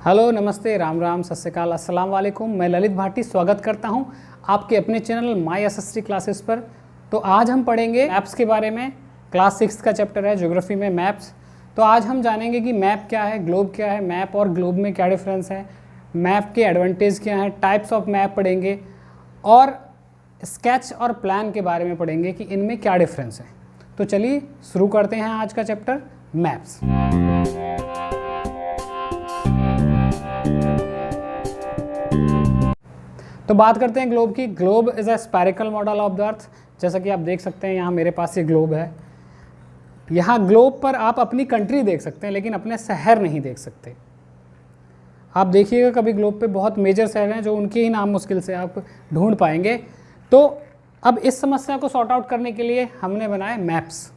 Hello, नमस्ते, राम राम, सत श्री अकाल, अस्सलाम वालेकुम। मैं ललित भाटी स्वागत करता हूं आपके अपने चैनल माय एसएसटी क्लासेस पर। तो आज हम पढ़ेंगे मैप्स के बारे में। क्लास 6 का चैप्टर है ज्योग्राफी में मैप्स। तो आज हम जानेंगे कि मैप क्या है, ग्लोब क्या है, मैप और ग्लोब में क्या डिफरेंस है, मैप के एडवांटेज क्या हैं, टाइप्स ऑफ मैप पढ़ेंगे और स्केच और प्लान के बारे में पढ़ेंगे कि इनमें क्या डिफरेंस है। तो चलिए शुरू करते हैं आज का चैप्टर मैप्स। तो बात करते हैं ग्लोब की। Globe is a spherical model of the earth. जैसा कि आप देख सकते हैं यहाँ मेरे पास ये ग्लोब है। यहाँ ग्लोब पर आप अपनी कंट्री देख सकते हैं लेकिन अपने शहर नहीं देख सकते। आप देखिएगा कभी ग्लोब पे बहुत मेजर शहर हैं जो उनके ही नाम मुश्किल से आप ढूंढ पाएंगे। तो अब इस समस्या को सॉर्ट आउट करने के लिए हमने बनाए मैप्स।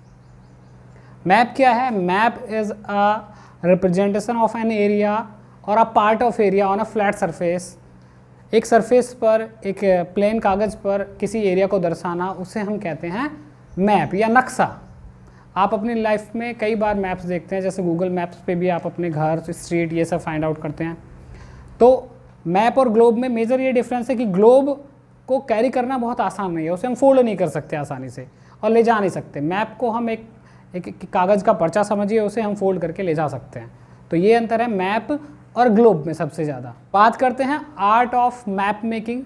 मैप क्या है? Map is a representation of an area or a part of area on a flat surface. एक सरफेस पर, एक प्लेन कागज़ पर किसी एरिया को दर्शाना, उसे हम कहते हैं मैप या नक्शा। आप अपनी लाइफ में कई बार मैप्स देखते हैं, जैसे गूगल मैप्स पे भी आप अपने घर, स्ट्रीट, ये सब फाइंड आउट करते हैं। तो मैप और ग्लोब में मेजर ये डिफरेंस है कि ग्लोब को कैरी करना बहुत आसान नहीं है, उसे हम फोल्ड नहीं कर सकते आसानी से और ले जा नहीं सकते। मैप को हम एक कागज़ का पर्चा समझिए, उसे हम फोल्ड करके ले जा सकते हैं। तो ये अंतर है मैप और ग्लोब में सबसे ज़्यादा। बात करते हैं आर्ट ऑफ मैप मेकिंग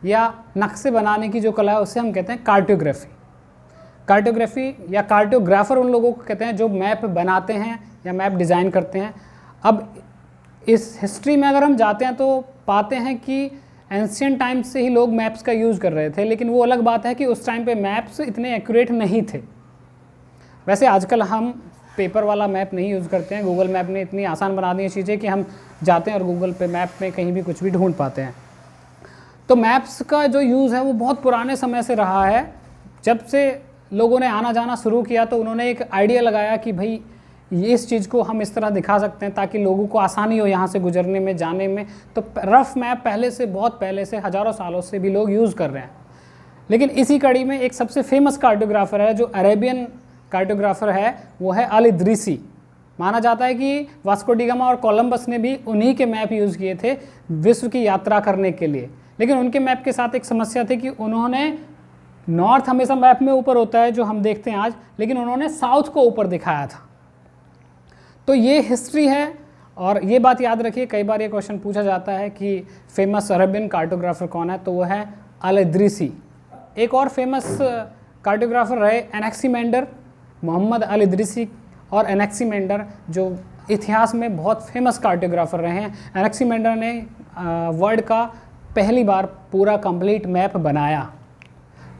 या नक्शे बनाने की जो कला है, उसे हम कहते हैं कार्टोग्राफी। कार्टोग्राफी या कार्टोग्राफर उन लोगों को कहते हैं जो मैप बनाते हैं या मैप डिज़ाइन करते हैं। अब इस हिस्ट्री में अगर हम जाते हैं तो पाते हैं कि एंशियंट टाइम्स से ही लोग मैप्स का यूज़ कर रहे थे, लेकिन वो अलग बात है कि उस टाइम पे मैप्स इतने एक्यूरेट नहीं थे। वैसे आजकल हम पेपर वाला मैप नहीं यूज़ करते हैं। गूगल मैप ने इतनी आसान बना दी है चीज़ें कि हम जाते हैं और गूगल पे मैप में कहीं भी कुछ भी ढूंढ पाते हैं। तो मैप्स का जो यूज़ है वो बहुत पुराने समय से रहा है। जब से लोगों ने आना जाना शुरू किया तो उन्होंने एक आइडिया लगाया कि भाई ये इस चीज़ को हम इस तरह दिखा सकते हैं ताकि लोगों को आसानी हो यहाँ से गुजरने में, जाने में। तो रफ मैप पहले से, बहुत पहले से, हज़ारों सालों से भी लोग यूज़ कर रहे हैं। लेकिन इसी कड़ी में एक सबसे फेमस कार्टोग्राफर है जो अरेबियन कार्टोग्राफर है, वो है अल इदरीसी। माना जाता है कि वास्को डी गामा और कोलंबस ने भी उन्हीं के मैप यूज़ किए थे विश्व की यात्रा करने के लिए। लेकिन उनके मैप के साथ एक समस्या थी कि उन्होंने, नॉर्थ हमेशा मैप में ऊपर होता है जो हम देखते हैं आज, लेकिन उन्होंने साउथ को ऊपर दिखाया था। तो ये हिस्ट्री है। और ये बात याद रखिए, कई बार ये क्वेश्चन पूछा जाता है कि फेमस अरेबियन कार्टोग्राफर कौन है, तो वो है अल इदरीसी। एक और फेमस कार्टोग्राफर रहे एनेक्सीमेंडर, मोहम्मद अल इदरीसी और एनेक्सीमेंडर, जो इतिहास में बहुत फेमस कार्टोग्राफर रहे हैं। एनेक्सीमेंडर ने वर्ल्ड का पहली बार पूरा कंप्लीट मैप बनाया।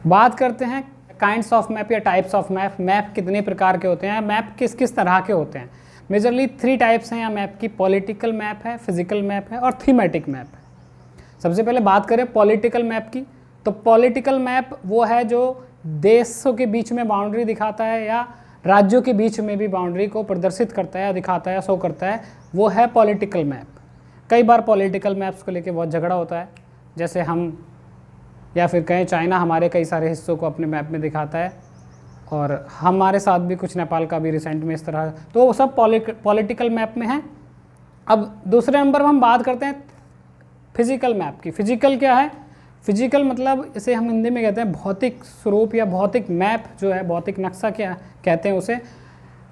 बात करते हैं काइंड्स ऑफ मैप या टाइप्स ऑफ मैप। मैप कितने प्रकार के होते हैं, मैप किस किस तरह के होते हैं? मेजरली 3 टाइप्स हैं यहाँ मैप की। पॉलिटिकल मैप है, फिजिकल मैप है और थीमेटिक मैप है। सबसे पहले बात करें पॉलिटिकल मैप की, तो पॉलिटिकल मैप वो है जो देशों के बीच में बाउंड्री दिखाता है या राज्यों के बीच में भी बाउंड्री को प्रदर्शित करता है, दिखाता है, शो करता है, वो है पॉलिटिकल मैप। कई बार पॉलिटिकल मैप्स को लेके बहुत झगड़ा होता है, जैसे हम या फिर कहें चाइना हमारे कई सारे हिस्सों को अपने मैप में दिखाता है और हमारे साथ भी कुछ, नेपाल का भी रिसेंट में इस तरह। तो वो सब पॉलिटिकल मैप में है। अब दूसरे नंबर पर हम बात करते हैं फिजिकल मैप की। फिजिकल क्या है? फिजिकल मतलब इसे हम हिंदी में कहते हैं भौतिक स्वरूप या भौतिक मैप जो है, भौतिक नक्शा क्या कहते हैं उसे।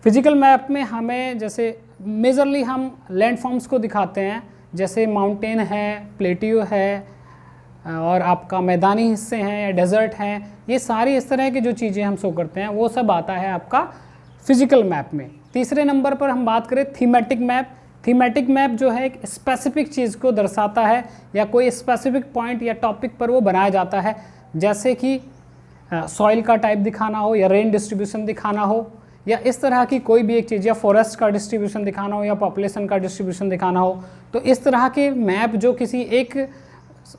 फिजिकल मैप में हमें, जैसे मेजरली हम लैंडफॉर्म्स को दिखाते हैं, जैसे माउंटेन है, प्लेट्यू है और आपका मैदानी हिस्से हैं या डेजर्ट हैं, ये सारी इस तरह की जो चीज़ें हम शो करते हैं वो सब आता है आपका फिजिकल मैप में। तीसरे नंबर पर हम बात करें थीमेटिक मैप। थीमेटिक मैप जो है एक स्पेसिफिक चीज़ को दर्शाता है या कोई स्पेसिफिक पॉइंट या टॉपिक पर वो बनाया जाता है, जैसे कि सॉइल का टाइप दिखाना हो या रेन डिस्ट्रीब्यूशन दिखाना हो या इस तरह की कोई भी एक चीज़, या फॉरेस्ट का डिस्ट्रीब्यूशन दिखाना हो या पॉपुलेशन का डिस्ट्रीब्यूशन दिखाना हो। तो इस तरह के मैप जो किसी एक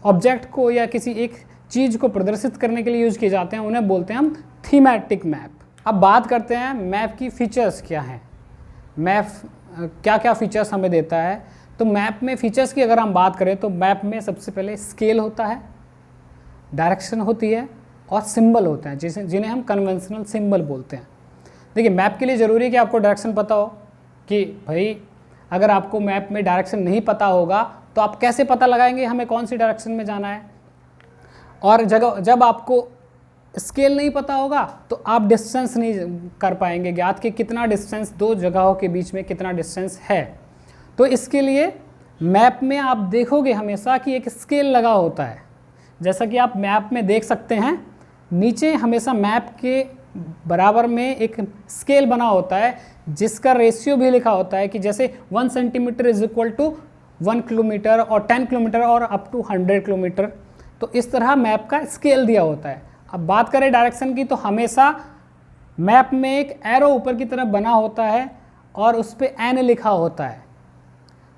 ऑब्जेक्ट को या किसी एक चीज़ को प्रदर्शित करने के लिए यूज़ किए जाते हैं, उन्हें बोलते हैं हम थीमेटिक मैप। अब बात करते हैं मैप की फीचर्स क्या हैं, मैप क्या क्या फीचर्स हमें देता है। तो मैप में फीचर्स की अगर हम बात करें तो मैप में सबसे पहले स्केल होता है, डायरेक्शन होती है और सिंबल होते हैं, जिन्हें हम कन्वेंशनल सिंबल बोलते हैं। देखिए मैप के लिए ज़रूरी है कि आपको डायरेक्शन पता हो कि भाई अगर आपको मैप में डायरेक्शन नहीं पता होगा तो आप कैसे पता लगाएंगे हमें कौन सी डायरेक्शन में जाना है। और जब आपको स्केल नहीं पता होगा तो आप डिस्टेंस नहीं कर पाएंगे ज्ञात कि कितना डिस्टेंस दो जगहों के बीच में कितना डिस्टेंस है। तो इसके लिए मैप में आप देखोगे हमेशा कि एक स्केल लगा होता है, जैसा कि आप मैप में देख सकते हैं नीचे हमेशा मैप के बराबर में एक स्केल बना होता है जिसका रेशियो भी लिखा होता है कि जैसे 1 centimetre is equal to 1 kilometre और 10 किलोमीटर और अप टू 100 किलोमीटर। तो इस तरह मैप का स्केल दिया होता है। अब बात करें डायरेक्शन की तो हमेशा मैप में एक एरो ऊपर की तरफ बना होता है और उस पर एन लिखा होता है।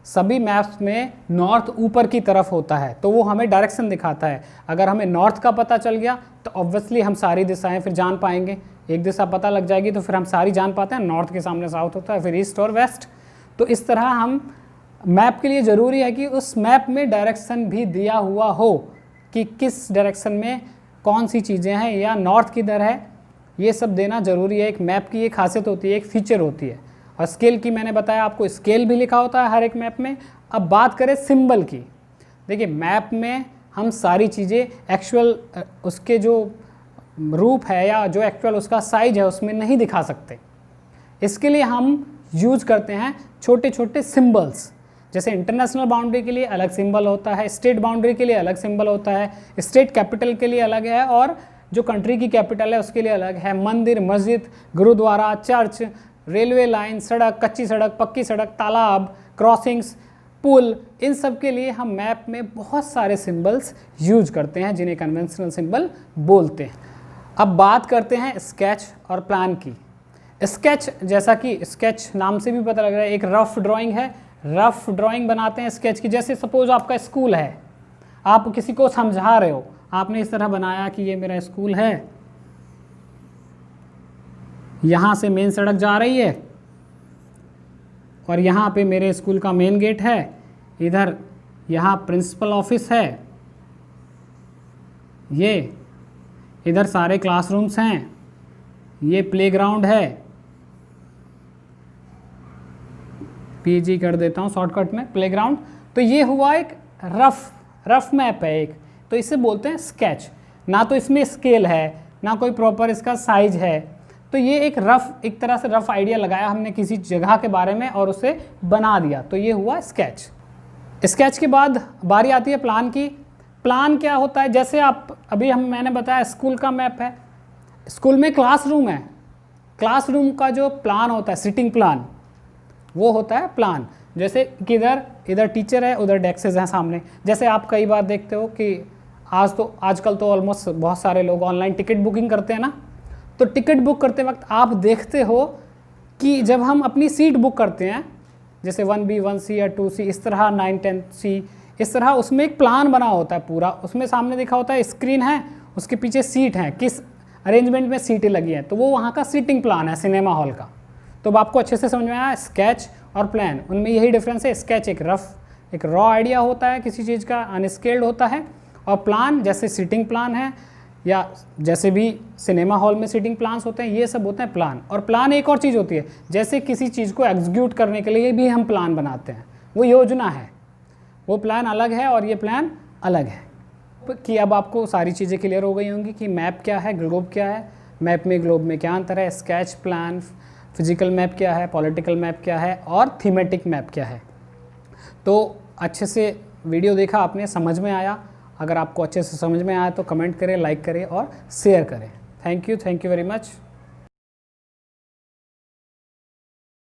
सभी मैप्स में नॉर्थ ऊपर की तरफ होता है तो वो हमें डायरेक्शन दिखाता है। अगर हमें नॉर्थ का पता चल गया तो ऑब्वियसली हम सारी दिशाएं फिर जान पाएंगे। एक दिशा पता लग जाएगी तो फिर हम सारी जान पाते हैं। नॉर्थ के सामने साउथ होता है, फिर ईस्ट और वेस्ट। तो इस तरह हम मैप के लिए ज़रूरी है कि उस मैप में डायरेक्शन भी दिया हुआ हो कि किस डायरेक्शन में कौन सी चीज़ें हैं या नॉर्थ किधर है, ये सब देना ज़रूरी है। एक मैप की एक खासियत होती है, एक फीचर होती है। और स्केल की मैंने बताया आपको, स्केल भी लिखा होता है हर एक मैप में। अब बात करें सिंबल की, देखिए मैप में हम सारी चीज़ें एक्चुअल उसके जो रूप है या जो एक्चुअल उसका साइज है उसमें नहीं दिखा सकते। इसके लिए हम यूज़ करते हैं छोटे छोटे सिंबल्स। जैसे इंटरनेशनल बाउंड्री के लिए अलग सिंबल होता है, स्टेट बाउंड्री के लिए अलग सिंबल होता है, स्टेट कैपिटल के लिए अलग है और जो कंट्री की कैपिटल है उसके लिए अलग है। मंदिर, मस्जिद, गुरुद्वारा, चर्च, रेलवे लाइन, सड़क, कच्ची सड़क, पक्की सड़क, तालाब, क्रॉसिंग्स, पुल, इन सब के लिए हम मैप में बहुत सारे सिंबल्स यूज करते हैं जिन्हें कन्वेंशनल सिंबल बोलते हैं। अब बात करते हैं स्केच और प्लान की। स्केच, जैसा कि स्केच नाम से भी पता लग रहा है, एक रफ ड्राइंग है। रफ ड्राइंग बनाते हैं स्केच की। जैसे सपोज आपका स्कूल है, आप किसी को समझा रहे हो, आपने इस तरह बनाया कि ये मेरा स्कूल है, यहाँ से मेन सड़क जा रही है और यहाँ पे मेरे स्कूल का मेन गेट है, इधर यहाँ प्रिंसिपल ऑफिस है, ये इधर सारे क्लासरूम्स हैं, ये प्लेग्राउंड है, पीजी कर देता हूँ शॉर्टकट में, प्लेग्राउंड। तो ये हुआ एक रफ मैप है एक, तो इसे बोलते हैं स्केच। ना तो इसमें स्केल है ना कोई प्रॉपर इसका साइज है, तो ये एक तरह से रफ आइडिया लगाया हमने किसी जगह के बारे में और उसे बना दिया, तो ये हुआ स्केच। स्केच के बाद बारी आती है प्लान की। प्लान क्या होता है, जैसे आप अभी मैंने बताया स्कूल का मैप है, स्कूल में क्लासरूम है, क्लासरूम का जो प्लान होता है, सिटिंग प्लान, वो होता है प्लान। जैसे कि इधर टीचर है, उधर डेस्क्स हैं सामने। जैसे आप कई बार देखते हो कि आजकल तो ऑलमोस्ट बहुत सारे लोग ऑनलाइन टिकट बुकिंग करते हैं ना, तो टिकट बुक करते वक्त आप देखते हो कि जब हम अपनी सीट बुक करते हैं, जैसे 1B 1C या 2C, इस तरह 9 10C, इस तरह उसमें एक प्लान बना होता है पूरा। उसमें सामने लिखा होता है स्क्रीन है, उसके पीछे सीट हैं, किस अरेंजमेंट में सीटें लगी हैं, तो वो वहाँ का सीटिंग प्लान है सिनेमा हॉल का। तो अब आपको अच्छे से समझ में आया स्केच और प्लान, उनमें यही डिफरेंस है। स्केच एक रॉ आइडिया होता है किसी चीज़ का, अनस्केल्ड होता है, और प्लान जैसे सीटिंग प्लान है या जैसे भी सिनेमा हॉल में सीटिंग प्लान्स होते हैं, ये सब होते हैं प्लान। और प्लान एक और चीज़ होती है, जैसे किसी चीज़ को एग्जीक्यूट करने के लिए भी हम प्लान बनाते हैं, वो योजना है, वो प्लान अलग है और ये प्लान अलग है। कि अब आपको सारी चीज़ें क्लियर हो गई होंगी कि मैप क्या है, ग्लोब क्या है, मैप में ग्लोब में क्या अंतर है, स्केच, प्लान, फिजिकल मैप क्या है, पॉलिटिकल मैप क्या है और थीमेटिक मैप क्या है। तो अच्छे से वीडियो देखा आपने, समझ में आया। अगर आपको अच्छे से समझ में आया तो कमेंट करें, लाइक करें और शेयर करें। Thank you very much.